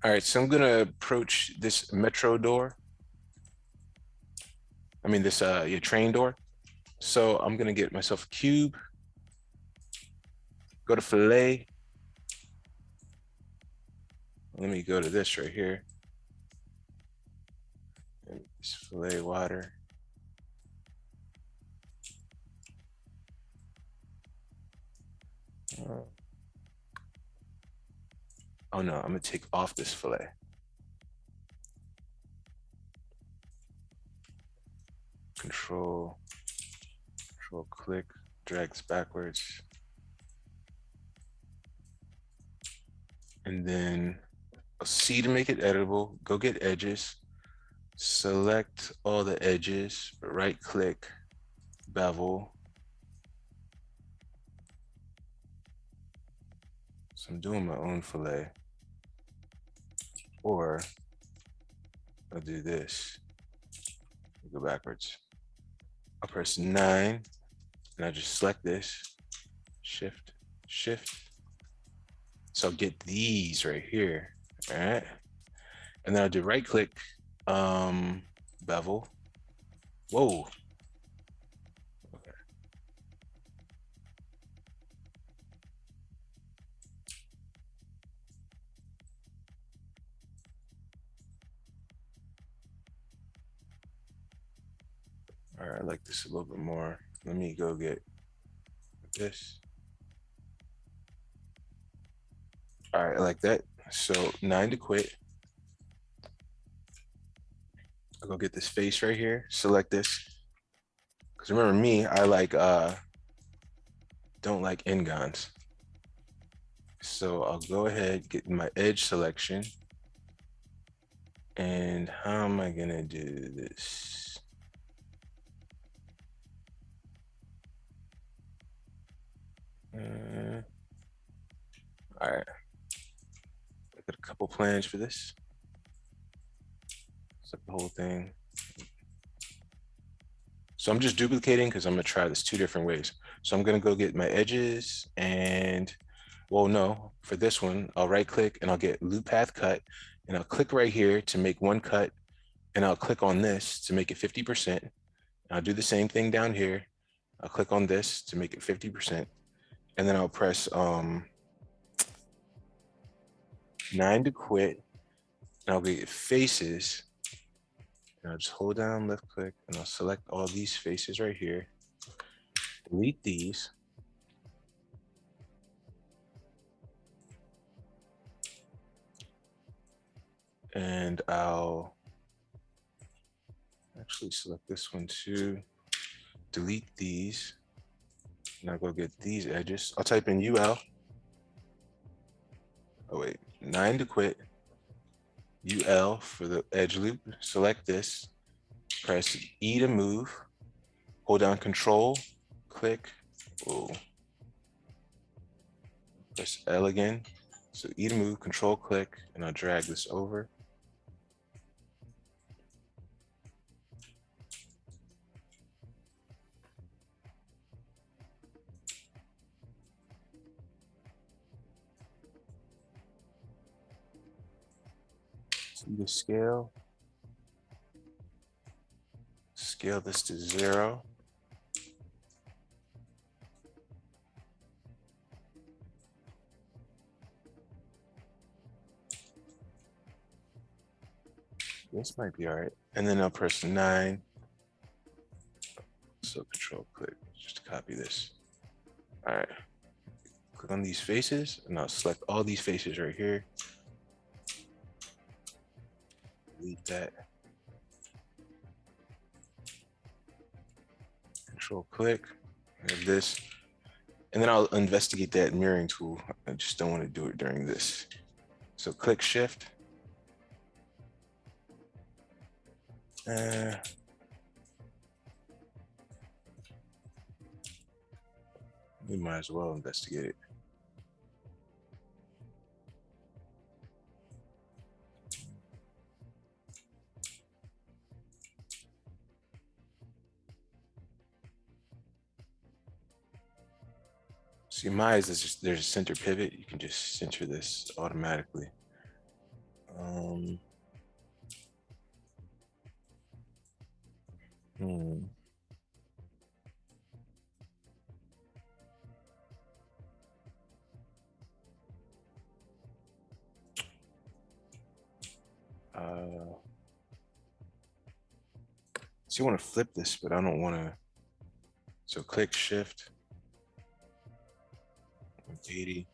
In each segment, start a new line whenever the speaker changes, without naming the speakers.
All right, so I'm gonna approach this metro door. I mean this your train door. So I'm gonna get myself a cube, go to fillet. Let me go to this right here. This fillet water. Oh no, I'm gonna take off this fillet. Control click, drags backwards. And then a C to make it editable, go get edges, select all the edges, right click, bevel. So I'm doing my own fillet. Or I'll do this, go backwards. I'll press 9 and I just select this, shift. So I'll get these right here, all right? And then I'll do right click, bevel. Whoa. Okay. All right, I like this a little bit more. Let me go get this. All right, I like that. So 9 to quit. I'll go get this face right here, select this. Because remember me, I like don't like n-gons. So I'll go ahead, get my edge selection. And how am I gonna do this? All right, I got a couple plans for this. Select the whole thing. So I'm just duplicating because I'm gonna try this 2 different ways. So I'm gonna go get my edges and, well, no, for this one, I'll right click and I'll get loop path cut and I'll click right here to make one cut and I'll click on this to make it 50%. I'll do the same thing down here. I'll click on this to make it 50%. And then I'll press 9 to quit. And I'll get faces. And I'll just hold down left click and I'll select all these faces right here. Delete these. And I'll actually select this one too. Delete these. And I'll go get these edges. I'll type in UL. Oh wait, 9 to quit. UL for the edge loop. Select this. Press E to move. Hold down Control. Click. Oh. Press L again. So E to move, Control click, and I'll drag this over. So you scale this to 0. This might be all right. And then I'll press 9. So Control click, just to copy this. All right. Click on these faces, and I'll select all these faces right here. Delete that. Control click, and this. And then I'll investigate that mirroring tool. I just don't want to do it during this. So click Shift. We might as well investigate it. See, my eyes is just, there's a center pivot. You can just center this automatically. Um, hmm. Uh, so you want to flip this, but I don't want to. So click Shift 180.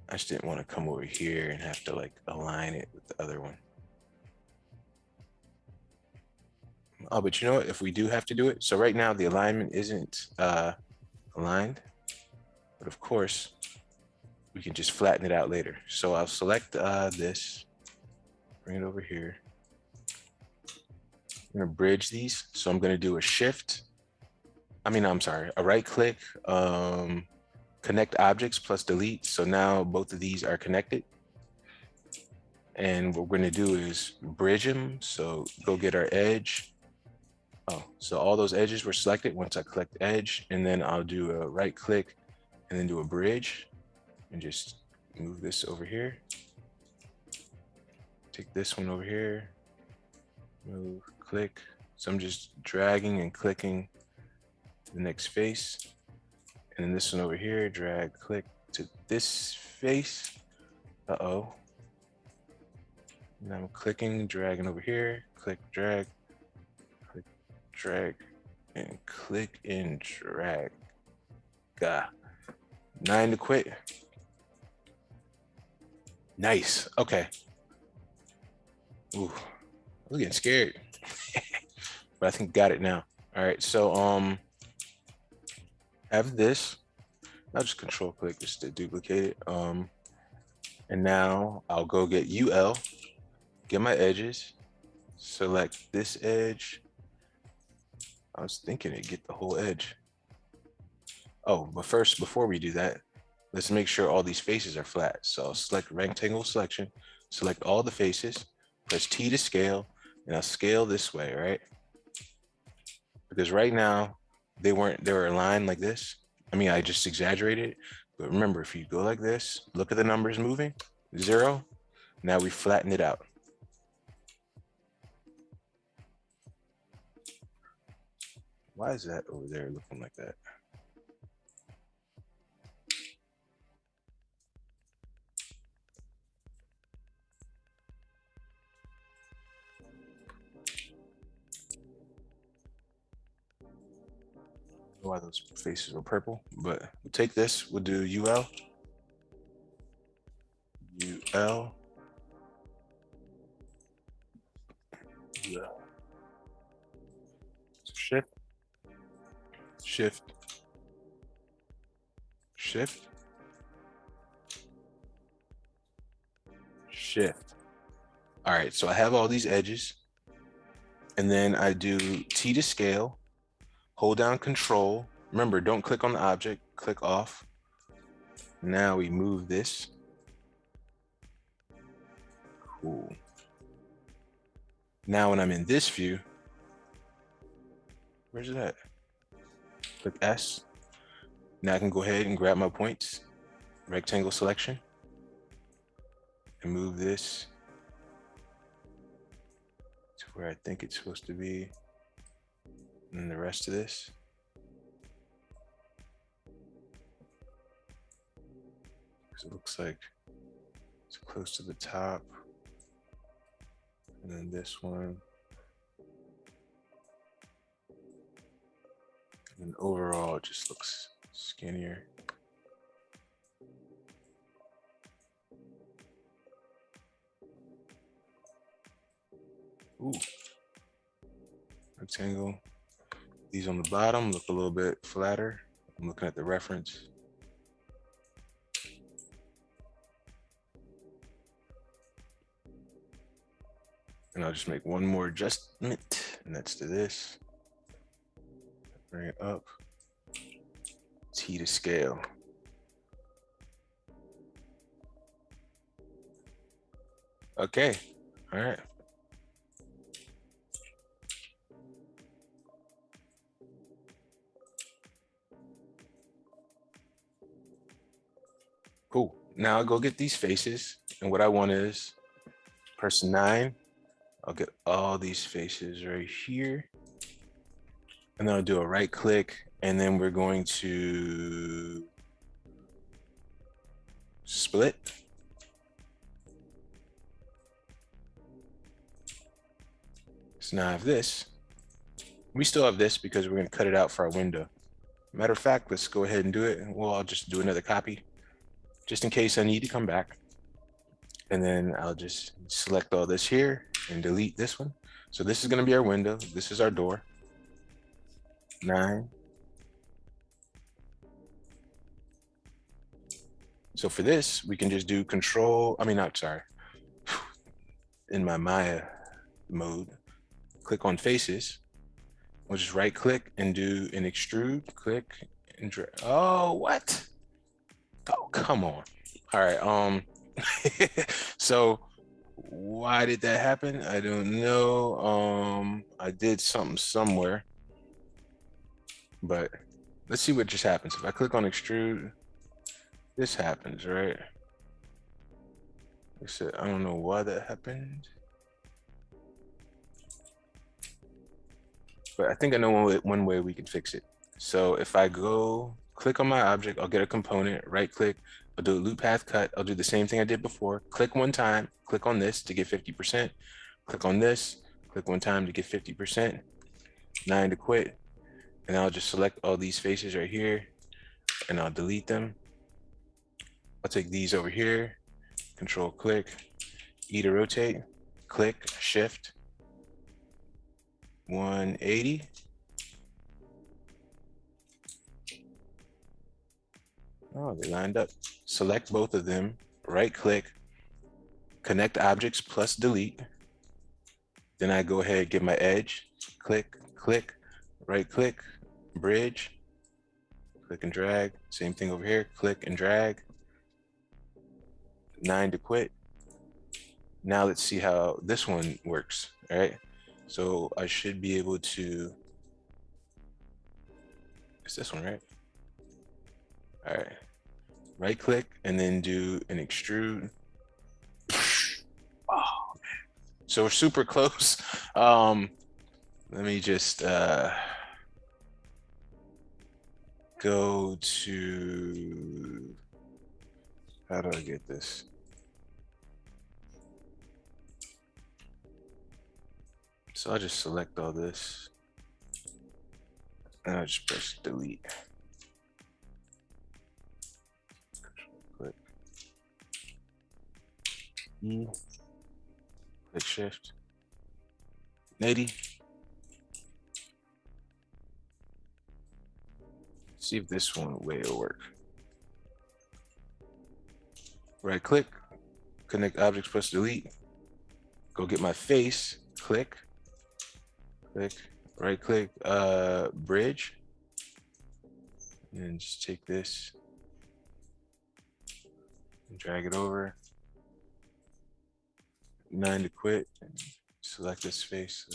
I just didn't want to come over here and have to like align it with the other one. Oh, but you know what? If we do have to do it, so right now the alignment isn't aligned, but of course we can just flatten it out later. So I'll select this, bring it over here. I'm gonna bridge these. So I'm gonna do a shift. I'm sorry, a right click, connect objects plus delete. So now both of these are connected. And what we're gonna do is bridge them. So go get our edge. Oh, so all those edges were selected once I clicked edge, and then I'll do a right click and then do a bridge and just move this over here. Take this one over here, move, click. So I'm just dragging and clicking to the next face. And then this one over here, drag, click to this face. Uh-oh. Now I'm clicking, dragging over here, click, drag, and click and drag. Gah. 9 to quit. Nice. Okay. Ooh, I was getting scared. But I think got it now. All right. So have this. I'll just control click just to duplicate it. And now I'll go get UL, get my edges, select this edge. I was thinking it'd get the whole edge. Oh, but first, before we do that, let's make sure all these faces are flat. So I'll select rectangle selection, select all the faces, press T to scale, and I'll scale this way, right? Because right now they were aligned like this. I just exaggerated, but remember, if you go like this, look at the numbers moving, 0. Now we flatten it out. Why is that over there looking like that? Why those faces are purple, but we'll take this, we'll do UL, UL, UL. So shift, shift, shift, shift. All right, so I have all these edges, and then I do T to scale, hold down Control. Remember, don't click on the object, click off. Now we move this. Cool. Now when I'm in this view, where's it at? Click S. Now I can go ahead and grab my points, rectangle selection, and move this to where I think it's supposed to be. And then the rest of this. Because it looks like it's close to the top. And then this one. And overall, it just looks skinnier. Ooh. Rectangle. These on the bottom look a little bit flatter. I'm looking at the reference. And I'll just make one more adjustment, and that's to this. Bring it up. T to scale. Okay. All right. Cool. Now I'll go get these faces. And what I want is press 9. I'll get all these faces right here. And then I'll do a right click, and then we're going to split. So now I have this. We still have this because we're going to cut it out for our window. Matter of fact, let's go ahead and do it. Well, I'll just do another copy just in case I need to come back. And then I'll just select all this here and delete this one. So this is going to be our window. This is our door. 9. So for this, we can just do in my Maya mode, click on faces. We'll just right click and do an extrude, click and drag. Oh, what? Oh, come on. All right. So why did that happen? I don't know. I did something somewhere, but let's see what just happens. If I click on extrude, this happens, right? I don't know why that happened, but I think I know one way we can fix it. So if I go click on my object, I'll get a component, right click, I'll do a loop path cut. I'll do the same thing I did before. Click one time, click on this to get 50%. Click on this, click one time to get 50%. 9 to quit. And I'll just select all these faces right here and I'll delete them. I'll take these over here, control click, E to rotate, click, shift, 180. Oh, they lined up. Select both of them, right click, connect objects plus delete. Then I go ahead, get my edge, click, click, right click, bridge, click and drag. Same thing over here, click and drag. 9 to quit. Now let's see how this one works, all right? So I should be able to, it's this one, right? All right, right click and then do an extrude. Oh, so we're super close. Let me just go to, how do I get this? So I'll just select all this and I'll just press delete. Click E, click shift, 80. See if this one way will work. Right click, connect objects, press delete. Go get my face, click, click, right click, bridge. And just take this and drag it over. 9 to quit. Select this face,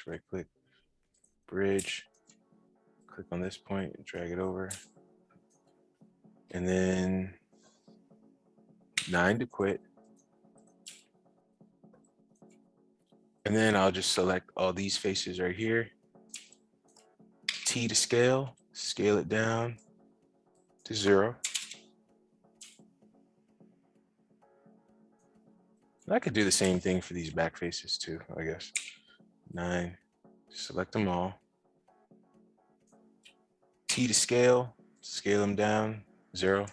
right click, bridge. Click on this point, drag it over. And then 9 to quit. And then I'll just select all these faces right here. T to scale it down to 0. And I could do the same thing for these back faces too, I guess. 9, select them all. T to scale them down, 0.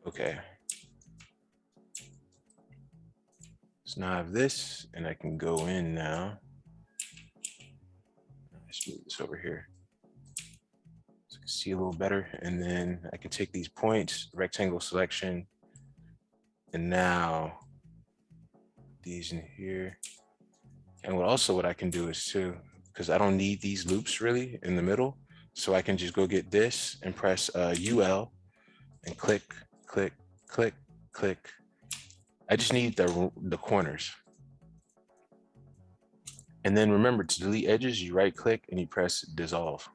Okay. So now I have this, and I can go in now. Let's move this over here so I can see a little better. And then I can take these points, rectangle selection, and now these in here. And what I can do is too, because I don't need these loops really in the middle, so I can just go get this and press UL and click, click, click, click. I just need the corners. And then remember, to delete edges, you right click and you press dissolve.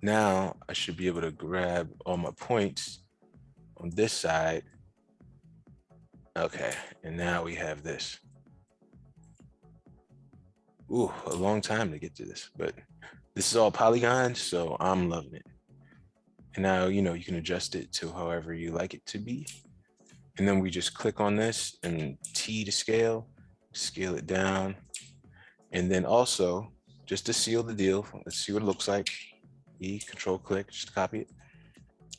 Now I should be able to grab all my points on this side. Okay, and now we have this. Ooh, a long time to get to this, but this is all polygons, so I'm loving it. And now, you know, you can adjust it to however you like it to be. And then we just click on this and T to scale it down. And then also, just to seal the deal, let's see what it looks like. E, control click, just copy it.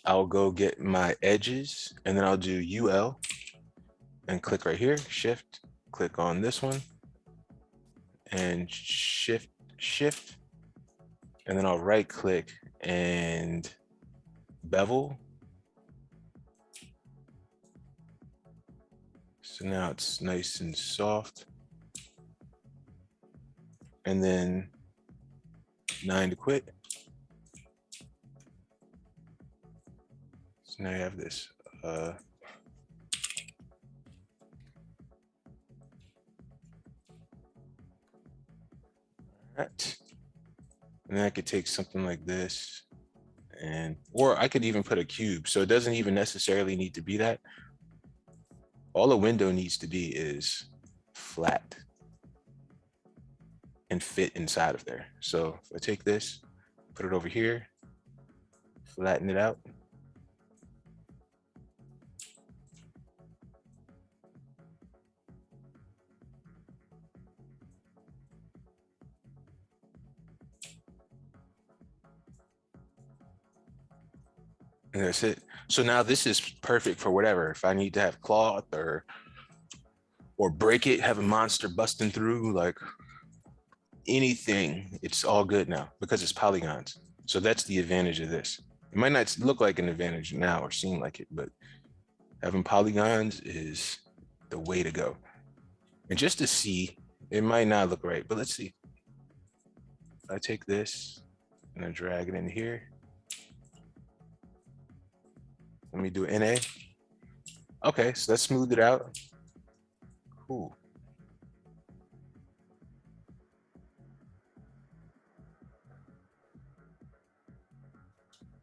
I'll go get my edges and then I'll do UL and click right here, shift, click on this one and shift, and then I'll right click and bevel. So now it's nice and soft. And then 9 to quit. So now you have this. All right. And then I could take something like this or I could even put a cube. So it doesn't even necessarily need to be that. All a window needs to be is flat and fit inside of there. So if I take this, put it over here, flatten it out. And that's it. So now this is perfect for whatever. If I need to have cloth or break it, have a monster busting through, like anything, it's all good now because it's polygons. So that's the advantage of this. It might not look like an advantage now or seem like it, but having polygons is the way to go. And just to see, it might not look right, but let's see. If I take this and I drag it in here, let me do NA. Okay, so let's smooth it out. Cool.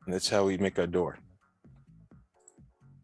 And that's how we make our door.